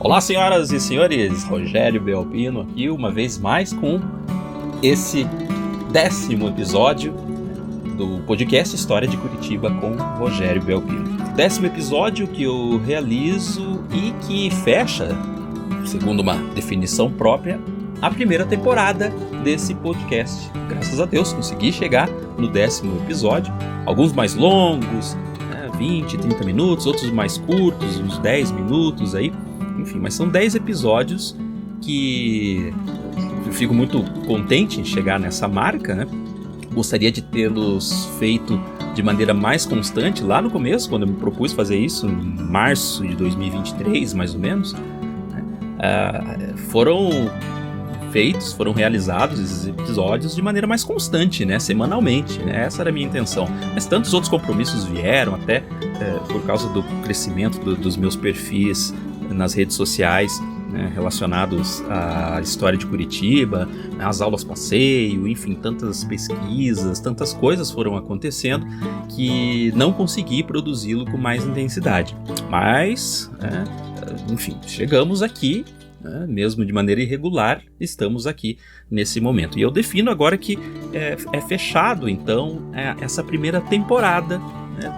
Olá, senhoras e senhores, Rogério Belpino aqui uma vez mais com esse 10º episódio do podcast História de Curitiba com Rogério Belpino. 10º episódio que eu realizo e que fecha, segundo uma definição própria, a primeira temporada desse podcast. Graças a Deus consegui chegar no 10º episódio, alguns mais longos, 20, 30 minutos, outros mais curtos, uns 10 minutos aí. Enfim, mas são 10 episódios que eu fico muito contente em chegar nessa marca, né? Gostaria de tê-los feito de maneira mais constante lá no começo, quando eu me propus fazer isso, em março de 2023, mais ou menos. Foram realizados esses episódios de maneira mais constante, né? Semanalmente, né? Essa era a minha intenção. Mas tantos outros compromissos vieram, até por causa do crescimento dos meus perfis nas redes sociais, né, relacionados à história de Curitiba, às aulas passeio, enfim, tantas pesquisas, tantas coisas foram acontecendo que não consegui produzi-lo com mais intensidade. Mas, enfim, chegamos aqui, mesmo de maneira irregular, estamos aqui nesse momento. E eu defino agora que é fechado, então, essa primeira temporada, né,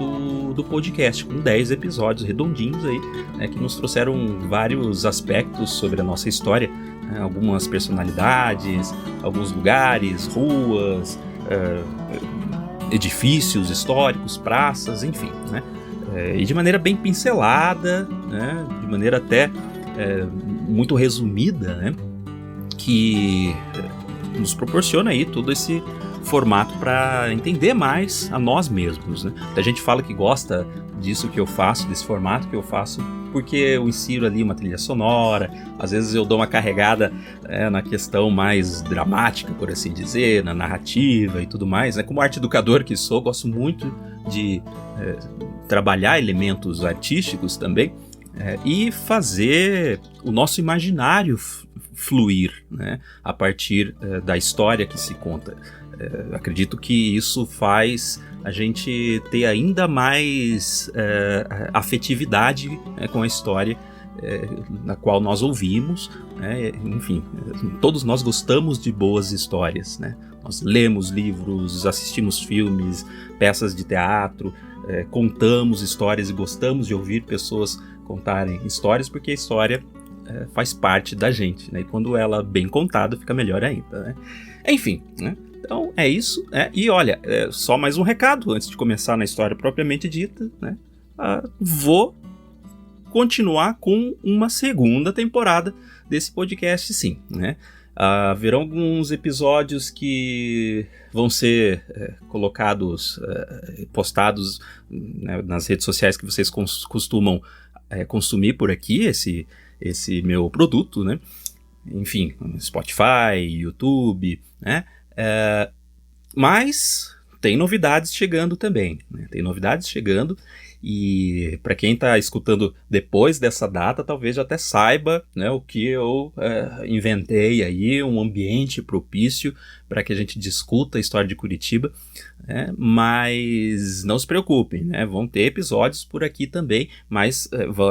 do podcast, com 10 episódios redondinhos aí, né, que nos trouxeram vários aspectos sobre a nossa história, né, algumas personalidades, alguns lugares, ruas, edifícios históricos, praças, enfim, né, e de maneira bem pincelada, né, de maneira até muito resumida, né, que nos proporciona aí todo esse formato para entender mais a nós mesmos, né? A gente fala que gosta disso que eu faço, desse formato que eu faço, porque eu insiro ali uma trilha sonora, às vezes eu dou uma carregada na questão mais dramática, por assim dizer, na narrativa e tudo mais, né? Como arte educador que sou, gosto muito de trabalhar elementos artísticos também, e fazer o nosso imaginário fluir, né, a partir da história que se conta. Acredito que isso faz a gente ter ainda mais afetividade, com a história na qual nós ouvimos, né? Enfim, todos nós gostamos de boas histórias, né? Nós lemos livros, assistimos filmes, peças de teatro, contamos histórias e gostamos de ouvir pessoas contarem histórias, porque a história faz parte da gente, né? E quando ela é bem contada, fica melhor ainda, né? Enfim, né? Então é isso, e olha, só mais um recado antes de começar na história propriamente dita, né? Vou continuar com uma segunda temporada desse podcast, sim, né? Haverão alguns episódios que vão ser colocados, postados, né, nas redes sociais que vocês costumam consumir por aqui, esse meu produto, né? Enfim, Spotify, YouTube, né? Mas tem novidades chegando também, né? Tem novidades chegando, e para quem está escutando depois dessa data, talvez já até saiba, né, o que eu inventei aí, um ambiente propício para que a gente discuta a história de Curitiba, né? Mas não se preocupem, né? Vão ter episódios por aqui também, mas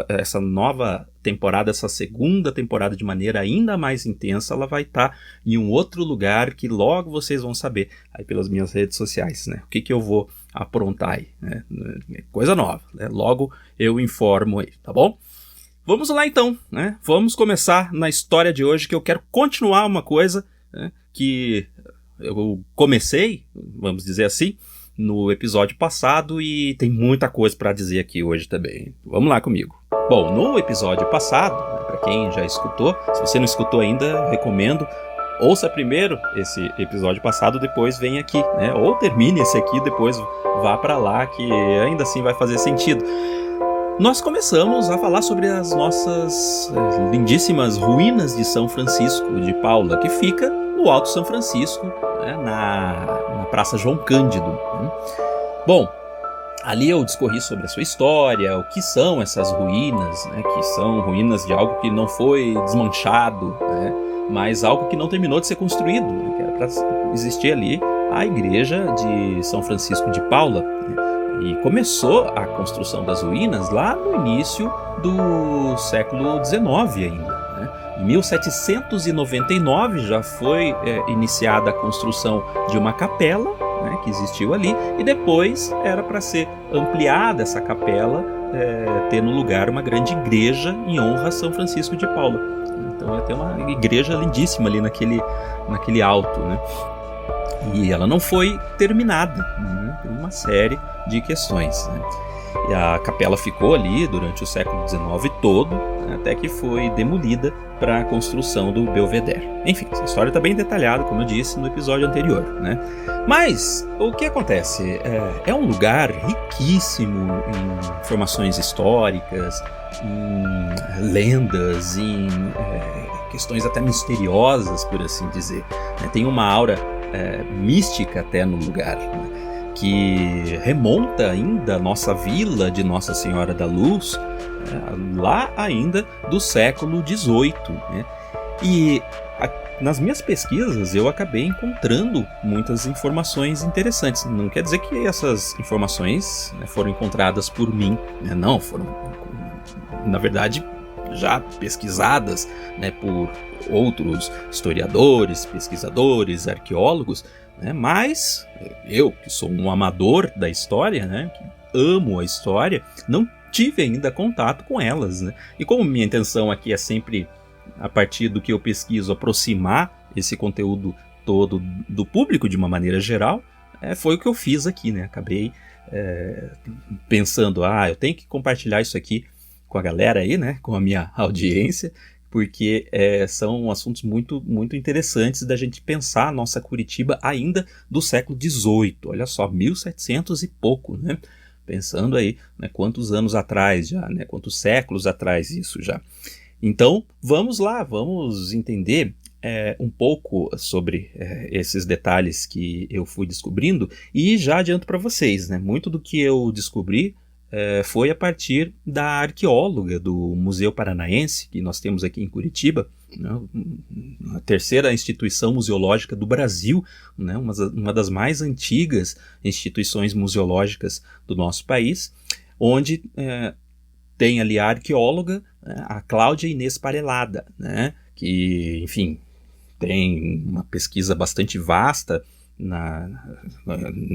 essa nova temporada, essa segunda temporada de maneira ainda mais intensa, ela vai estar em um outro lugar que logo vocês vão saber aí pelas minhas redes sociais, né? O que eu vou aprontar aí, né? Coisa nova, né? Logo eu informo aí, tá bom? Vamos lá então, né? Vamos começar na história de hoje, que eu quero continuar uma coisa, né, que eu comecei, vamos dizer assim, no episódio passado, e tem muita coisa para dizer aqui hoje também. Vamos lá comigo. Bom, no episódio passado, né, para quem já escutou, se você não escutou ainda, eu recomendo, ouça primeiro esse episódio passado, depois vem aqui, né? Ou termine esse aqui, depois vá para lá, que ainda assim vai fazer sentido. Nós começamos a falar sobre as nossas lindíssimas ruínas de São Francisco de Paula, que fica no Alto São Francisco, né, na Praça João Cândido, né? Bom, ali eu discorri sobre a sua história, o que são essas ruínas, né, que são ruínas de algo que não foi desmanchado, né, mas algo que não terminou de ser construído, né, que era para existir ali a igreja de São Francisco de Paula, né, E começou a construção das ruínas lá no início do século XIX ainda, né? Em 1799 já foi iniciada a construção de uma capela, né, que existiu ali, e depois era para ser ampliada essa capela, ter no lugar uma grande igreja em honra a São Francisco de Paula. Então ia ter uma igreja lindíssima ali naquele alto, né? E ela não foi terminada, né, por uma série de questões, né? E a capela ficou ali durante o século XIX todo, né, até que foi demolida para a construção do Belvedere. Enfim, essa história está bem detalhada, como eu disse no episódio anterior, né? Mas o que acontece? É um lugar riquíssimo em informações históricas, em lendas, em questões até misteriosas, por assim dizer, né? Tem uma aura mística até no lugar, né, que remonta ainda a nossa vila de Nossa Senhora da Luz, lá ainda do século XVIII, né? E nas minhas pesquisas eu acabei encontrando muitas informações interessantes. Não quer dizer que essas informações, né, foram encontradas por mim, né? Não, foram, na verdade, já pesquisadas, né, por outros historiadores, pesquisadores, arqueólogos, né, mas eu, que sou um amador da história, né, que amo a história, não tive ainda contato com elas, né? E como minha intenção aqui é sempre, a partir do que eu pesquiso, aproximar esse conteúdo todo do público de uma maneira geral, foi o que eu fiz aqui, né? Acabei pensando, eu tenho que compartilhar isso aqui com a galera aí, né, com a minha audiência, porque são assuntos muito, muito interessantes da gente pensar a nossa Curitiba ainda do século XVIII, olha só, 1700 e pouco, né? Pensando aí, né, quantos anos atrás já, né, quantos séculos atrás isso já. Então, vamos lá, vamos entender um pouco sobre esses detalhes que eu fui descobrindo, e já adianto para vocês, né, muito do que eu descobri foi a partir da arqueóloga do Museu Paranaense, que nós temos aqui em Curitiba, né, a terceira instituição museológica do Brasil, né, uma das mais antigas instituições museológicas do nosso país, onde tem ali a arqueóloga, a Cláudia Inês Parelada, né, que, enfim, tem uma pesquisa bastante vasta na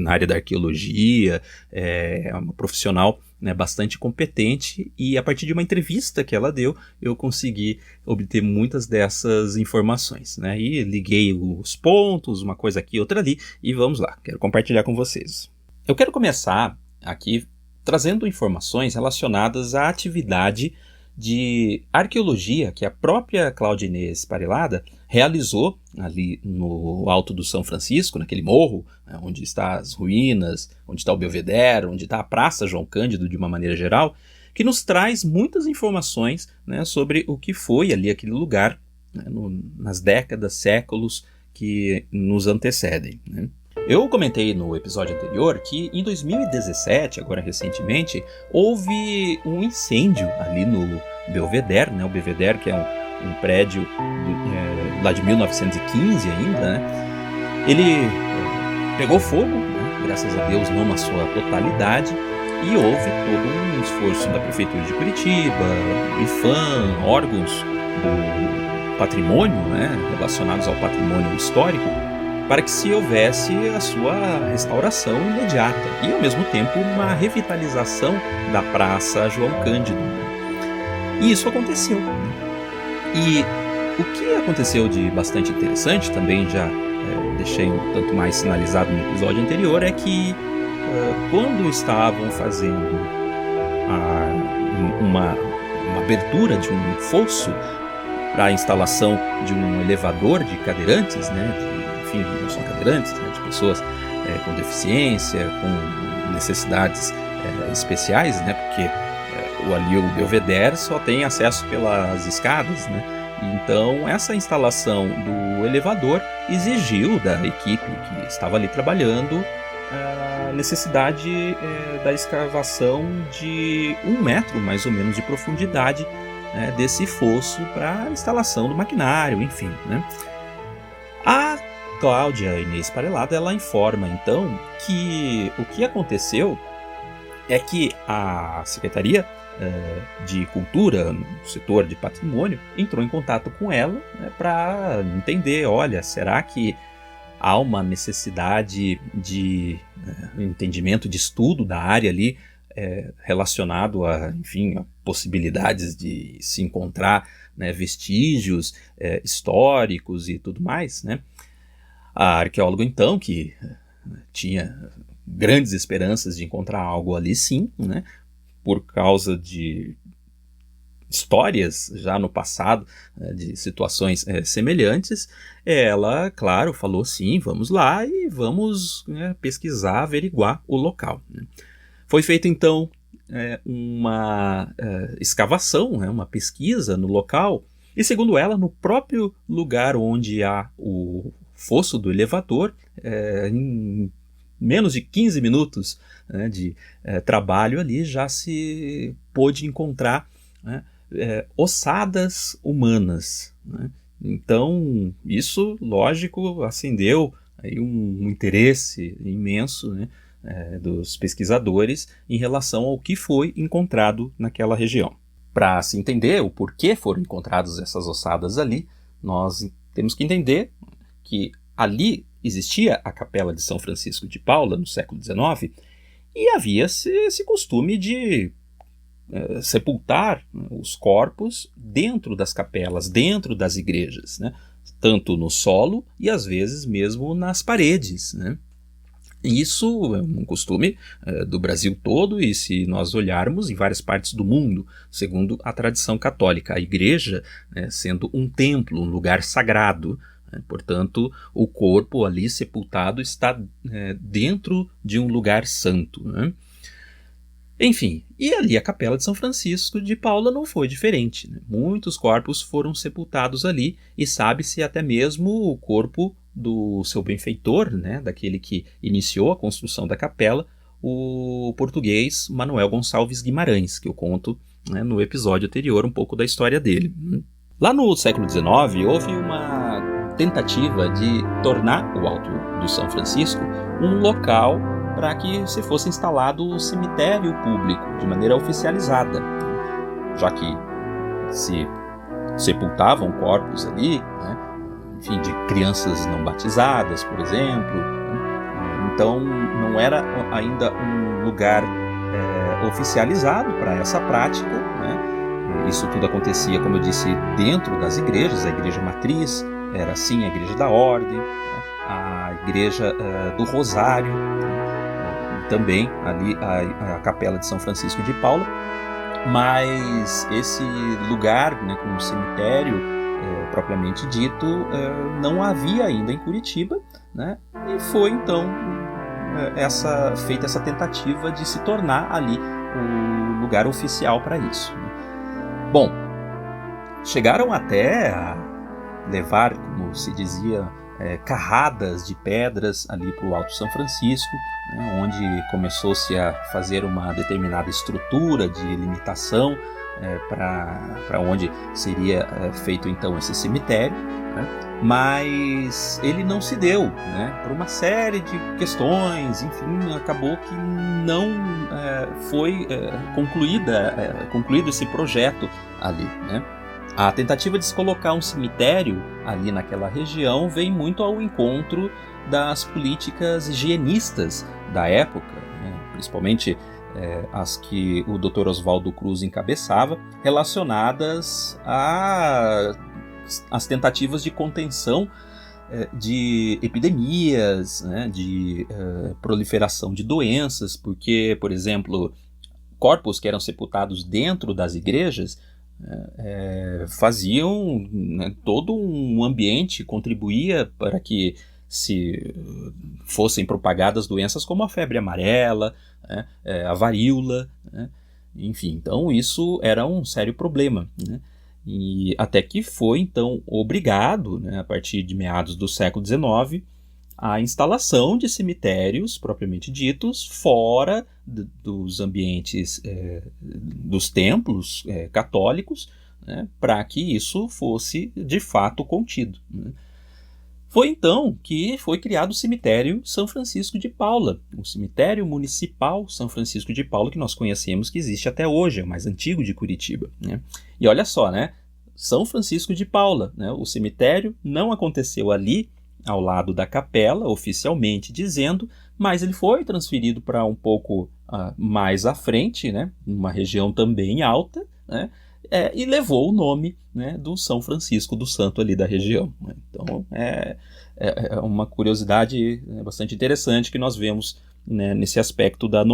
área da arqueologia, é uma profissional, né, bastante competente, e a partir de uma entrevista que ela deu, eu consegui obter muitas dessas informações, né, e liguei os pontos, uma coisa aqui, outra ali, e vamos lá, quero compartilhar com vocês. Eu quero começar aqui trazendo informações relacionadas à atividade de arqueologia que a própria Cláudia Inês Parelada realizou ali no Alto do São Francisco, naquele morro, né, onde estão as ruínas, onde está o Belvedere, onde está a Praça João Cândido de uma maneira geral, que nos traz muitas informações, né, sobre o que foi ali aquele lugar, né, nas décadas, séculos que nos antecedem, né. Eu comentei no episódio anterior que em 2017, agora recentemente, houve um incêndio ali no Belvedere, né? O Belvedere, que é um prédio lá de 1915 ainda, né? Ele pegou fogo, né? Graças a Deus não na sua totalidade, e houve todo um esforço da Prefeitura de Curitiba, do IPHAN, órgãos do patrimônio, né? Relacionados ao patrimônio histórico, para que se houvesse a sua restauração imediata e, ao mesmo tempo, uma revitalização da Praça João Cândido. E isso aconteceu. E o que aconteceu de bastante interessante, também já deixei um tanto mais sinalizado no episódio anterior, é que quando estavam fazendo uma abertura de um fosso para a instalação de um elevador de cadeirantes, né, enfim, não são cadeirantes, né, de pessoas com deficiência, com necessidades especiais, né, porque ali o Belvedere só tem acesso pelas escadas, né, então essa instalação do elevador exigiu da equipe que estava ali trabalhando a necessidade da escavação de 1 metro mais ou menos de profundidade, né, desse fosso para a instalação do maquinário, enfim, né. A Cláudia Inês Parelada, ela informa então que o que aconteceu é que a Secretaria de Cultura, no setor de patrimônio, entrou em contato com ela, né, para entender, olha, será que há uma necessidade de entendimento, de estudo da área ali, relacionado a, enfim, a possibilidades de se encontrar, né, vestígios históricos e tudo mais, né? A arqueóloga, então, que tinha grandes esperanças de encontrar algo ali, sim, né, por causa de histórias já no passado, de situações semelhantes, ela, claro, falou sim, vamos lá e vamos, né, pesquisar, averiguar o local, né. Foi feita então uma escavação, né, uma pesquisa no local, e segundo ela, no próprio lugar onde há o fosso do elevador, em menos de 15 minutos, né, de trabalho ali, já se pôde encontrar, né, ossadas humanas, né? Então, isso, lógico, acendeu aí um interesse imenso, né, dos pesquisadores em relação ao que foi encontrado naquela região. Para se entender o porquê foram encontradas essas ossadas ali, nós temos que entender que ali existia a Capela de São Francisco de Paula no século XIX e havia esse costume de sepultar os corpos dentro das capelas, dentro das igrejas, né? Tanto no solo e às vezes mesmo nas paredes, né? Isso é um costume do Brasil todo, e se nós olharmos em várias partes do mundo, segundo a tradição católica, a igreja, né, sendo um templo, um lugar sagrado, né, portanto o corpo ali sepultado está dentro de um lugar santo, né? Enfim, e ali a Capela de São Francisco de Paula não foi diferente, né? Muitos corpos foram sepultados ali, e sabe-se até mesmo o corpo do seu benfeitor, né, daquele que iniciou a construção da capela, o português Manuel Gonçalves Guimarães, que eu conto, né, no episódio anterior um pouco da história dele. Lá no século XIX houve uma tentativa de tornar o Alto do São Francisco um local para que se fosse instalado um cemitério público de maneira oficializada, já que se sepultavam corpos ali, né, enfim, de crianças não batizadas, por exemplo, né? Então não era ainda um lugar oficializado para essa prática, né? Isso tudo acontecia, como eu disse, dentro das igrejas. A igreja matriz era assim, a igreja da ordem, né? A igreja do Rosário, também ali a Capela de São Francisco de Paula, mas esse lugar, né, com um cemitério propriamente dito, não havia ainda em Curitiba, né, e foi então feita essa tentativa de se tornar ali o lugar oficial para isso, né. Bom, chegaram até a levar, como se dizia, carradas de pedras ali para o Alto São Francisco, né, onde começou-se a fazer uma determinada estrutura de limitação para onde seria feito então esse cemitério, né, mas ele não se deu, né, por uma série de questões, enfim, acabou que não foi concluído esse projeto ali, né. A tentativa de se colocar um cemitério ali naquela região vem muito ao encontro das políticas higienistas da época, né, principalmente as que o Dr. Oswaldo Cruz encabeçava, relacionadas às tentativas de contenção de epidemias, né, de proliferação de doenças, porque, por exemplo, corpos que eram sepultados dentro das igrejas faziam, né, todo um ambiente, contribuía para que se fossem propagadas doenças como a febre amarela, né, a varíola, né, enfim, então isso era um sério problema, né, e até que foi então obrigado, né, a partir de meados do século XIX, a instalação de cemitérios propriamente ditos fora dos ambientes dos templos católicos, né, para que isso fosse de fato contido, né. Foi então que foi criado o cemitério São Francisco de Paula, o cemitério municipal São Francisco de Paula que nós conhecemos, que existe até hoje, é o mais antigo de Curitiba, né? E olha só, né? São Francisco de Paula, né? O cemitério não aconteceu ali, ao lado da capela, oficialmente dizendo, mas ele foi transferido para um pouco mais à frente, né? Uma região também alta, né? E levou o nome, né, do São Francisco, do santo ali da região, né? Então é uma curiosidade bastante interessante que nós vemos, né, nesse aspecto da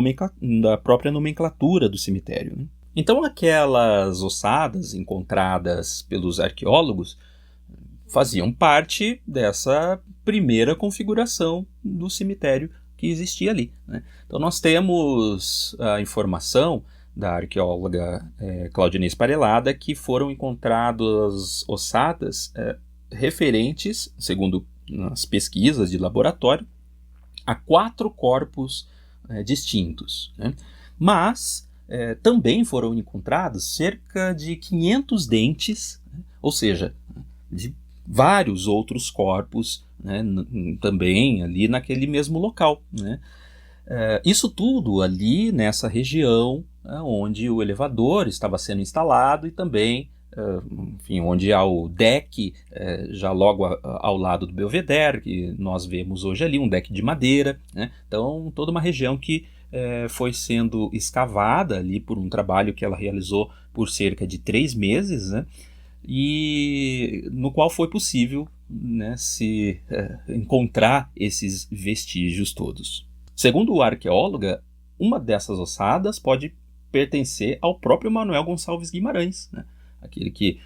própria nomenclatura do cemitério, né? Então aquelas ossadas encontradas pelos arqueólogos faziam parte dessa primeira configuração do cemitério que existia ali, né? Então nós temos a informação da arqueóloga Cláudia Inês Parelada que foram encontradas ossadas referentes, segundo as pesquisas de laboratório, a 4 corpos distintos, né? Mas também foram encontrados cerca de 500 dentes, né? Ou seja, de vários outros corpos, né, também ali naquele mesmo local, né? Isso tudo ali nessa região onde o elevador estava sendo instalado e também, enfim, onde há o deck já logo ao lado do Belvedere, que nós vemos hoje ali, um deck de madeira, né? Então toda uma região que foi sendo escavada ali por um trabalho que ela realizou por cerca de 3 meses, né? E no qual foi possível, né, se encontrar esses vestígios todos. Segundo a arqueóloga, uma dessas ossadas pode pertencer ao próprio Manuel Gonçalves Guimarães, né? Aquele que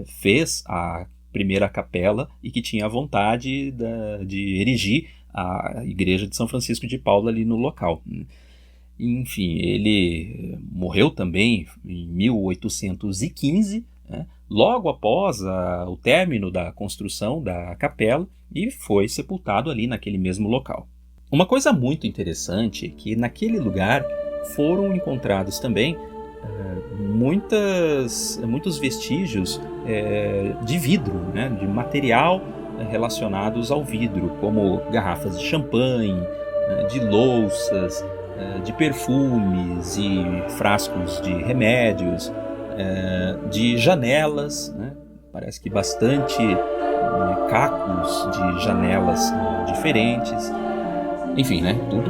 fez a primeira capela e que tinha a vontade de erigir a igreja de São Francisco de Paula ali no local. Enfim, ele morreu também em 1815, né, logo após o término da construção da capela, e foi sepultado ali naquele mesmo local. Uma coisa muito interessante é que naquele lugar foram encontrados também muitos vestígios de vidro, né, de material relacionados ao vidro, como garrafas de champanhe, de louças, de perfumes e frascos de remédios, de janelas, né? Parece que bastante cacos de janelas diferentes, enfim, né? Tudo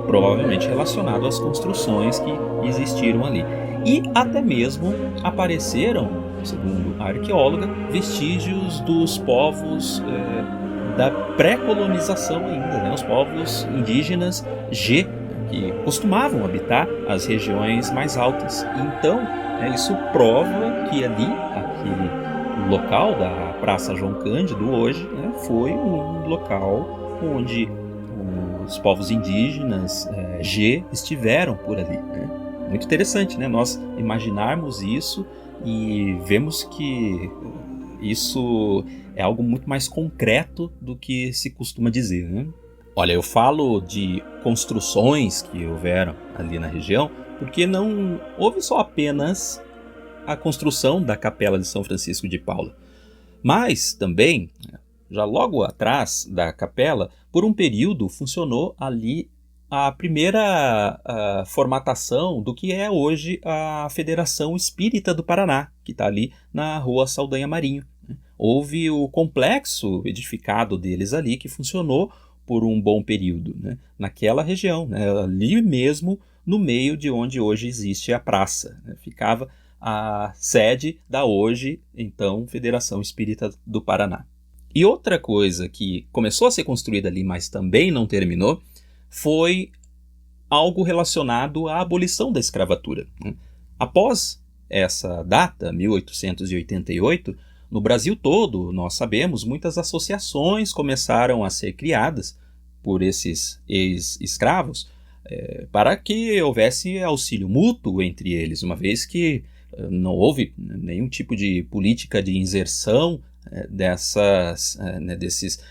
provavelmente relacionado às construções que existiram ali. E até mesmo apareceram, segundo a arqueóloga, vestígios dos povos da pré-colonização ainda, né? Os povos indígenas G, que costumavam habitar as regiões mais altas. Então, isso prova que ali, aquele local da Praça João Cândido hoje, né, foi um local onde os povos indígenas G estiveram por ali, né? Muito interessante, né? Nós imaginarmos isso e vemos que isso é algo muito mais concreto do que se costuma dizer, né? Olha, eu falo de construções que houveram ali na região porque não houve só apenas a construção da Capela de São Francisco de Paula, mas também, já logo atrás da capela, por um período funcionou ali a primeira formatação do que é hoje a Federação Espírita do Paraná, que está ali na Rua Saldanha Marinho. Houve o complexo edificado deles ali que funcionou por um bom período, né, naquela região, né, ali mesmo no meio de onde hoje existe a praça, né, ficava a sede da hoje, então, Federação Espírita do Paraná. E outra coisa que começou a ser construída ali, mas também não terminou, foi algo relacionado à abolição da escravatura. Após essa data, 1888, no Brasil todo, nós sabemos, muitas associações começaram a ser criadas por esses ex-escravos para que houvesse auxílio mútuo entre eles, uma vez que não houve nenhum tipo de política de inserção desses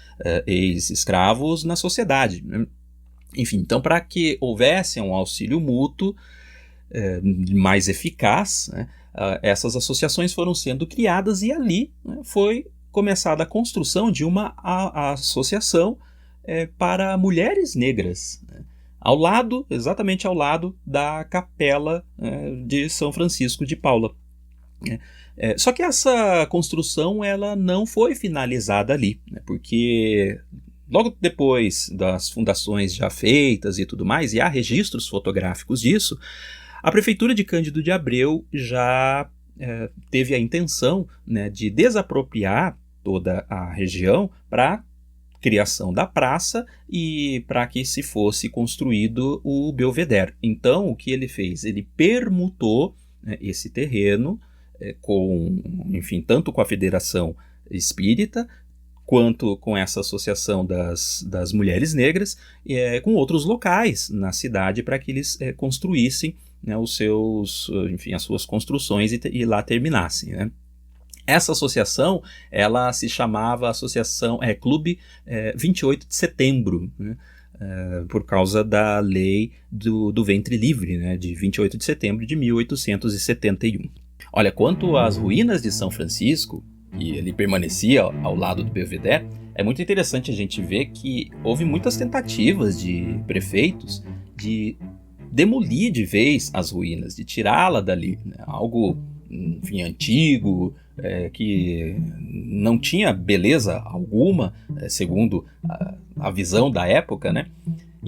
ex-escravos na sociedade, né? Enfim, então para que houvesse um auxílio mútuo mais eficaz, né, essas associações foram sendo criadas e ali, né, foi começada a construção de uma associação para mulheres negras, né, exatamente ao lado da capela de São Francisco de Paula. Só que essa construção ela não foi finalizada ali, né, porque logo depois das fundações já feitas e tudo mais, e há registros fotográficos disso, a prefeitura de Cândido de Abreu já teve a intenção, né, de desapropriar toda a região para criação da praça e para que se fosse construído o Belvedere. Então, o que ele fez? Ele permutou, né, esse terreno tanto com a Federação Espírita, quanto com essa associação das mulheres negras, com outros locais na cidade para que eles construíssem, né, as suas construções e lá terminassem, né? Essa associação, ela se chamava Clube 28 de Setembro, né, por causa da lei do ventre livre, né, de 28 de setembro de 1871. Olha, quanto às ruínas de São Francisco, e ele permanecia ao lado do Belvedere, é muito interessante a gente ver que houve muitas tentativas de prefeitos de demolir de vez as ruínas, de tirá-la dali, né? Algo, enfim, antigo, que não tinha beleza alguma, segundo a visão da época, né?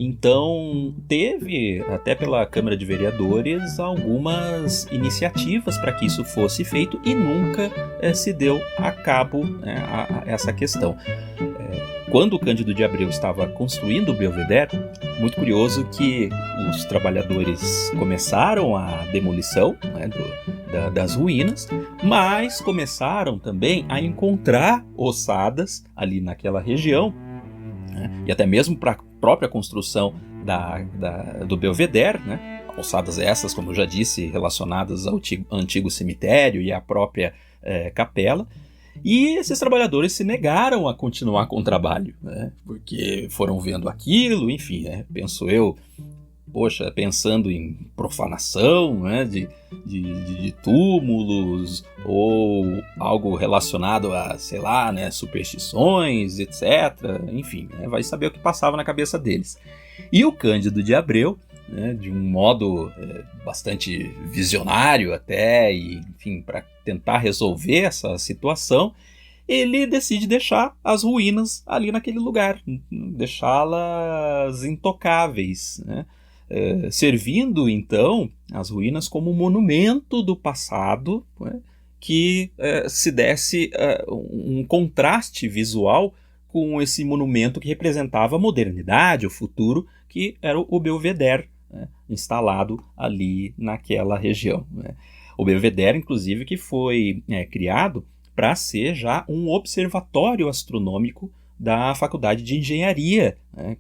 Então, teve, até pela Câmara de Vereadores, algumas iniciativas para que isso fosse feito e nunca se deu a cabo a essa questão. Quando o Cândido de Abreu estava construindo o Belvedere, muito curioso que os trabalhadores começaram a demolição, né, das ruínas, mas começaram também a encontrar ossadas ali naquela região, né, e até mesmo para a própria construção do Belvedere, né, ossadas essas, como eu já disse, relacionadas ao antigo cemitério e à própria capela. E esses trabalhadores se negaram a continuar com o trabalho, né, porque foram vendo aquilo, enfim, penso eu, pensando em profanação, né, de túmulos ou algo relacionado a, sei lá, né, superstições, etc. Enfim, vai saber o que passava na cabeça deles. E o Cândido de Abreu, né, de um modo bastante visionário até, e, enfim, para tentar resolver essa situação, ele decide deixar as ruínas ali naquele lugar, deixá-las intocáveis, né, servindo então as ruínas como um monumento do passado, né, que se desse um contraste visual com esse monumento que representava a modernidade, o futuro, que era o Belvedere, né, instalado ali naquela região, né. O Belvedere, inclusive, que foi criado para ser já um observatório astronômico da Faculdade de Engenharia, né,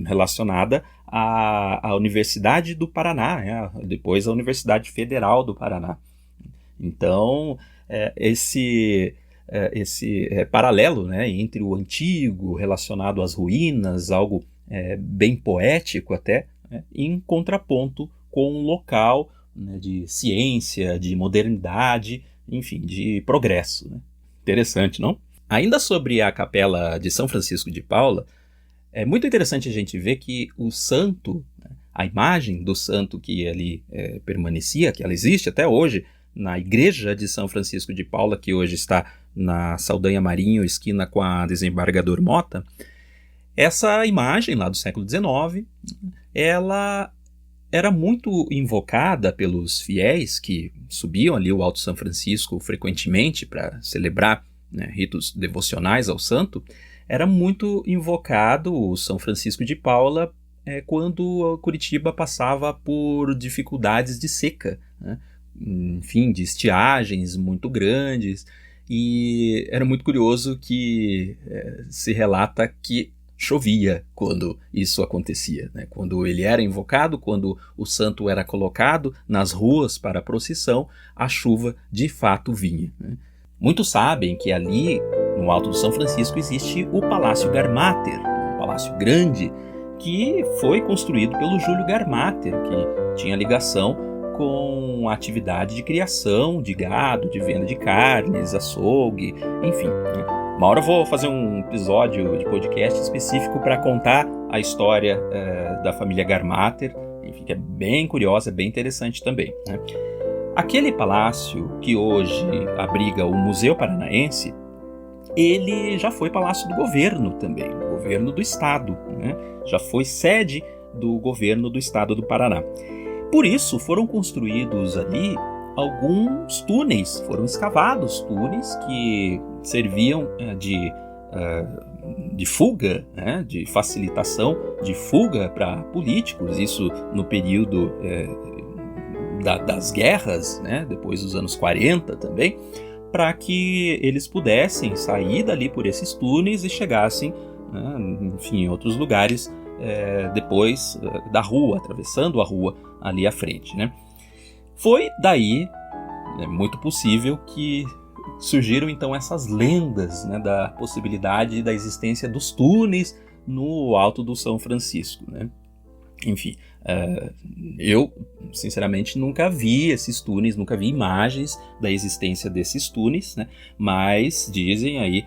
relacionada à Universidade do Paraná, né, depois à Universidade Federal do Paraná. Então, esse paralelo, né, entre o antigo relacionado às ruínas, algo bem poético até, né, em contraponto com um local, né, de ciência, de modernidade, enfim, de progresso, né? Interessante, não? Ainda sobre a capela de São Francisco de Paula, é muito interessante a gente ver que o santo, né, a imagem do santo que ali permanecia, que ela existe até hoje, na igreja de São Francisco de Paula, que hoje está na Saldanha Marinho, esquina com a Desembargador Mota, essa imagem lá do século XIX, ela era muito invocada pelos fiéis que subiam ali o Alto São Francisco frequentemente para celebrar, né, ritos devocionais ao santo. Era muito invocado o São Francisco de Paula quando Curitiba passava por dificuldades de seca, né? Enfim, de estiagens muito grandes, e era muito curioso que se relata que chovia quando isso acontecia, né? Quando ele era invocado, quando o santo era colocado nas ruas para a procissão, a chuva de fato vinha, né? Muitos sabem que ali no Alto do São Francisco existe o Palácio Garmater, um palácio grande que foi construído pelo Júlio Garmater, que tinha ligação com a atividade de criação de gado, de venda de carnes, açougue, enfim. Uma hora eu vou fazer um episódio de podcast específico para contar a história da família Garmater, enfim, que é bem curiosa, bem interessante também, né? Aquele palácio que hoje abriga o Museu Paranaense, ele já foi palácio do governo também, do governo do estado, né? Já foi sede do governo do estado do Paraná. Por isso foram construídos ali alguns túneis, foram escavados túneis que serviam de fuga, né? De facilitação de fuga para políticos, isso no período das guerras, né? Depois dos anos 40 também, para que eles pudessem sair dali por esses túneis e chegassem, né, enfim, em outros lugares depois da rua, atravessando a rua ali à frente, né? Foi daí, muito possível, que surgiram então essas lendas, né, da possibilidade da existência dos túneis no Alto do São Francisco, né? Enfim, eu sinceramente nunca vi esses túneis, nunca vi imagens da existência desses túneis, né? Mas dizem aí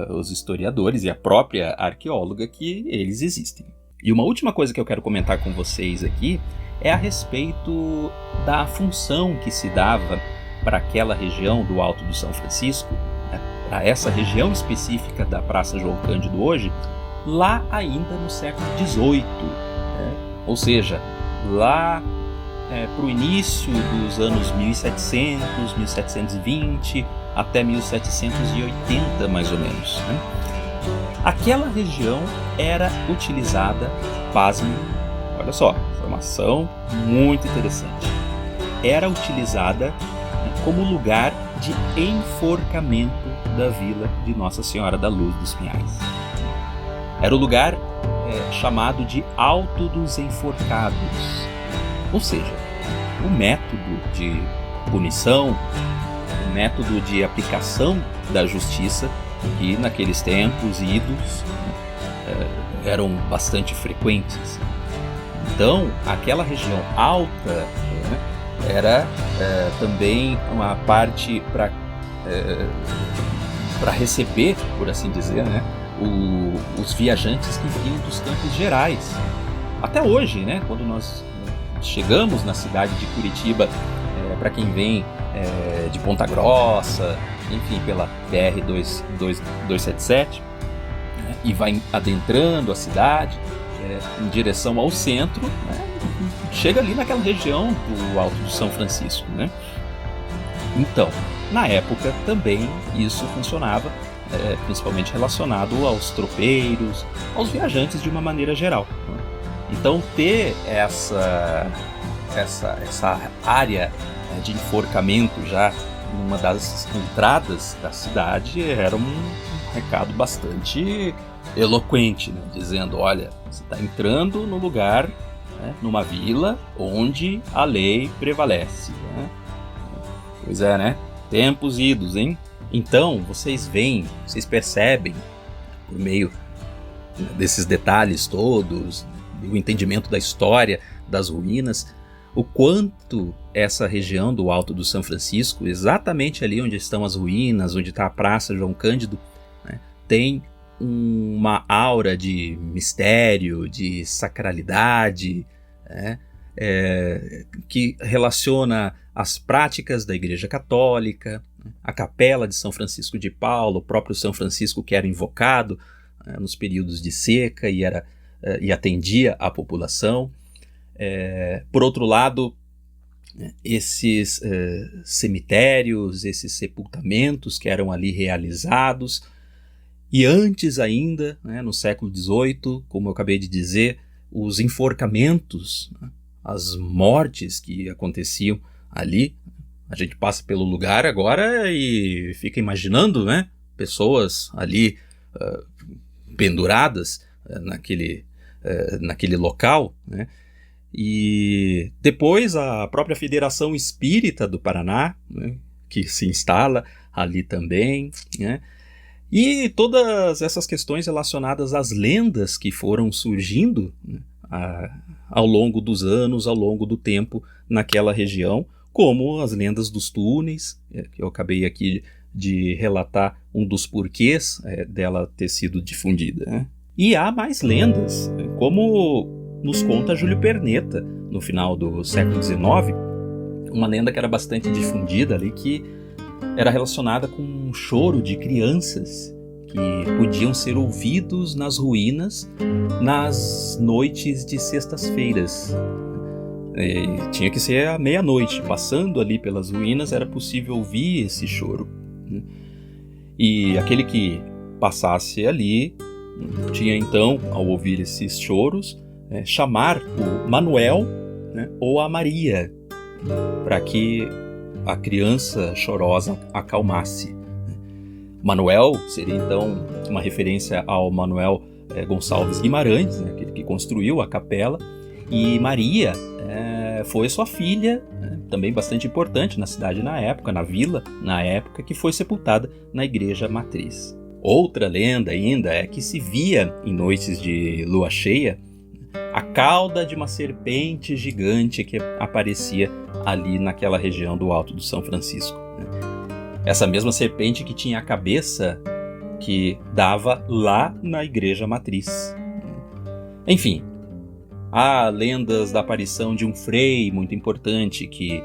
os historiadores e a própria arqueóloga que eles existem. E uma última coisa que eu quero comentar com vocês aqui é a respeito da função que se dava para aquela região do Alto do São Francisco, né? Para essa região específica da Praça João Cândido hoje, lá ainda no século XVIII. Ou seja, lá para o início dos anos 1700, 1720 até 1780 mais ou menos, né? Aquela região era utilizada, pasmem, olha só, informação muito interessante, era utilizada, né, como lugar de enforcamento da vila de Nossa Senhora da Luz dos Pinhais. Era o lugar chamado de Alto dos Enforcados, ou seja, o método de punição, o método de aplicação da justiça que naqueles tempos idos eram bastante frequentes. Então, aquela região alta, né, era também uma parte para receber, por assim dizer, né, os viajantes que vinham dos Campos Gerais. Até hoje, né, quando nós chegamos na cidade de Curitiba, para quem vem de Ponta Grossa, enfim, pela BR-277, né, e vai adentrando a cidade em direção ao centro, né, chega ali naquela região do Alto do São Francisco, né? Então, na época também isso funcionava, principalmente relacionado aos tropeiros, aos viajantes de uma maneira geral, né? Então ter essa área de enforcamento já numa das entradas da cidade era um recado bastante eloquente, né? Dizendo, olha, você está entrando no lugar, né, numa vila onde a lei prevalece, né? Pois é, né? Tempos idos, hein? Então, vocês percebem, por meio desses detalhes todos, do entendimento da história, das ruínas, o quanto essa região do Alto do São Francisco, exatamente ali onde estão as ruínas, onde está a Praça João Cândido, né, tem uma aura de mistério, de sacralidade, né, que relaciona as práticas da Igreja Católica, a Capela de São Francisco de Paula, o próprio São Francisco que era invocado nos períodos de seca e atendia a população. Por outro lado, esses cemitérios, esses sepultamentos que eram ali realizados, e antes ainda, né, no século XVIII, como eu acabei de dizer, os enforcamentos, né, as mortes que aconteciam ali. A gente passa pelo lugar agora e fica imaginando, né, pessoas ali penduradas naquele local, né? E depois a própria Federação Espírita do Paraná, né, que se instala ali também, né? E todas essas questões relacionadas às lendas que foram surgindo, né, ao longo dos anos, ao longo do tempo naquela região, como as lendas dos túneis, que eu acabei aqui de relatar um dos porquês dela ter sido difundida, né? E há mais lendas, como nos conta Júlio Perneta, no final do século XIX, uma lenda que era bastante difundida ali, que era relacionada com um choro de crianças que podiam ser ouvidos nas ruínas nas noites de sextas-feiras. Tinha que ser à meia-noite, passando ali pelas ruínas era possível ouvir esse choro, né? E aquele que passasse ali tinha então, ao ouvir esses choros, chamar o Manuel, né, ou a Maria, para que a criança chorosa acalmasse. Manuel seria então uma referência ao Manuel Gonçalves Guimarães, né, aquele que construiu a capela, e Maria foi sua filha, também bastante importante na cidade na época, na vila na época, que foi sepultada na igreja matriz. Outra lenda ainda é que se via em noites de lua cheia a cauda de uma serpente gigante que aparecia ali naquela região do Alto do São Francisco. Essa mesma serpente que tinha a cabeça que dava lá na igreja matriz. Enfim, há lendas da aparição de um frei muito importante que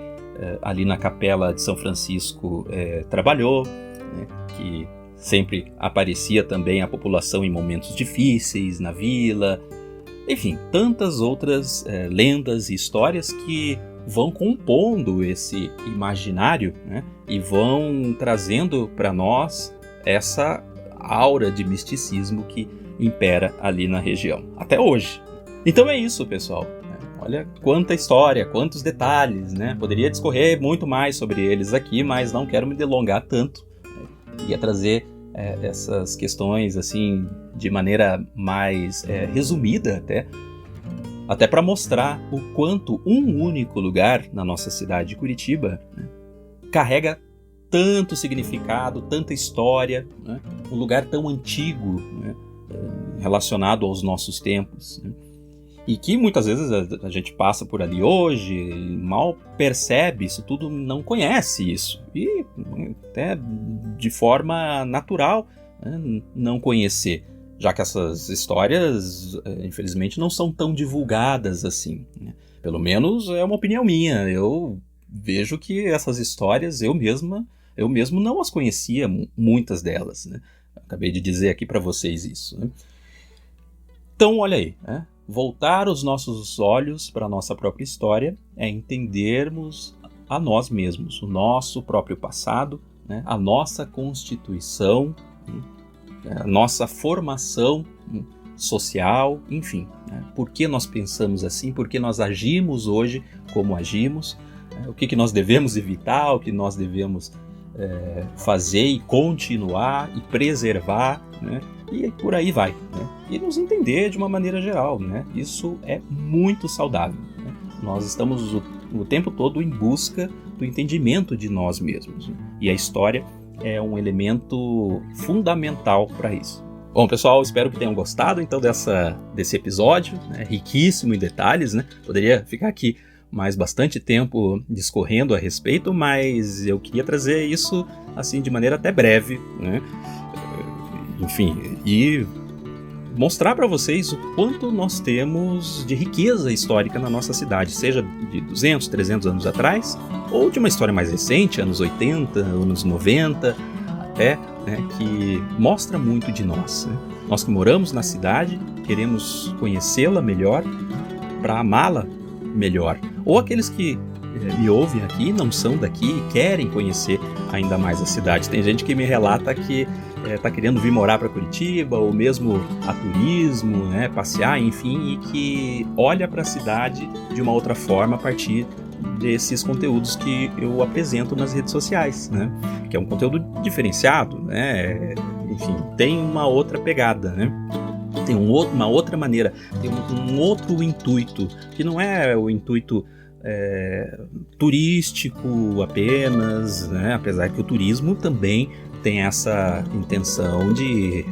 ali na capela de São Francisco trabalhou, né, que sempre aparecia também a população em momentos difíceis na vila. Enfim, tantas outras lendas e histórias que vão compondo esse imaginário, né, e vão trazendo para nós essa aura de misticismo que impera ali na região, até hoje. Então é isso, pessoal. Olha quanta história, quantos detalhes, né? Poderia discorrer muito mais sobre eles aqui, mas não quero me delongar tanto. Ia trazer essas questões assim de maneira mais resumida até para mostrar o quanto um único lugar na nossa cidade de Curitiba, né, carrega tanto significado, tanta história, né, um lugar tão antigo, né, relacionado aos nossos tempos, né, e que muitas vezes a gente passa por ali hoje e mal percebe isso tudo, não conhece isso, e até de forma natural, né, não conhecer, já que essas histórias, infelizmente, não são tão divulgadas assim, né? Pelo menos é uma opinião minha. Eu vejo que essas histórias eu mesmo não as conhecia, muitas delas, né? Acabei de dizer aqui para vocês isso, né? Então, olha aí, né? Voltar os nossos olhos para a nossa própria história é entendermos a nós mesmos, o nosso próprio passado, né? A nossa constituição, né? A nossa formação social, enfim, né? Por que nós pensamos assim, por que nós agimos hoje como agimos, né? O que nós devemos evitar, o que nós devemos fazer e continuar e preservar, né? E por aí vai, né? E nos entender de uma maneira geral, né? Isso é muito saudável, né? Nós estamos o tempo todo em busca do entendimento de nós mesmos, né? E a história é um elemento fundamental para isso. Bom, pessoal, espero que tenham gostado então desse episódio, né? Riquíssimo em detalhes, né? Poderia ficar aqui mais bastante tempo discorrendo a respeito, mas eu queria trazer isso assim de maneira até breve, né? Enfim, e mostrar para vocês o quanto nós temos de riqueza histórica na nossa cidade, seja de 200, 300 anos atrás, ou de uma história mais recente, anos 80, anos 90, até, né, que mostra muito de nós, né? Nós que moramos na cidade, queremos conhecê-la melhor, para amá-la melhor. Ou aqueles que me ouvem aqui, não são daqui e querem conhecer ainda mais a cidade. Tem gente que me relata que está querendo vir morar para Curitiba, ou mesmo a turismo, né, passear, enfim, e que olha para a cidade de uma outra forma a partir desses conteúdos que eu apresento nas redes sociais, né, que é um conteúdo diferenciado, né, enfim, tem uma outra pegada, né, tem uma outra maneira, tem um outro intuito, que não é o intuito turístico apenas, né? Apesar que o turismo também tem essa intenção de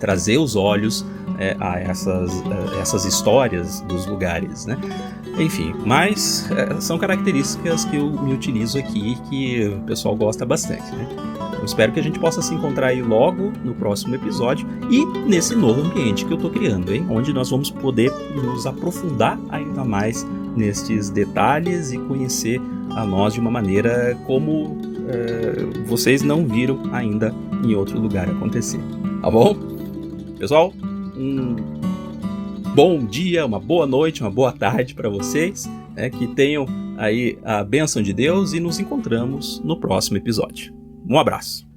trazer os olhos a essas histórias dos lugares, né? Enfim, mas são características que eu me utilizo aqui, que o pessoal gosta bastante, né? Eu espero que a gente possa se encontrar aí logo no próximo episódio e nesse novo ambiente que eu tô criando, hein? Onde nós vamos poder nos aprofundar ainda mais nestes detalhes e conhecer a nós de uma maneira como vocês não viram ainda em outro lugar acontecer. Tá bom? Pessoal, um bom dia, uma boa noite, uma boa tarde para vocês, que tenham aí a bênção de Deus e nos encontramos no próximo episódio. Um abraço!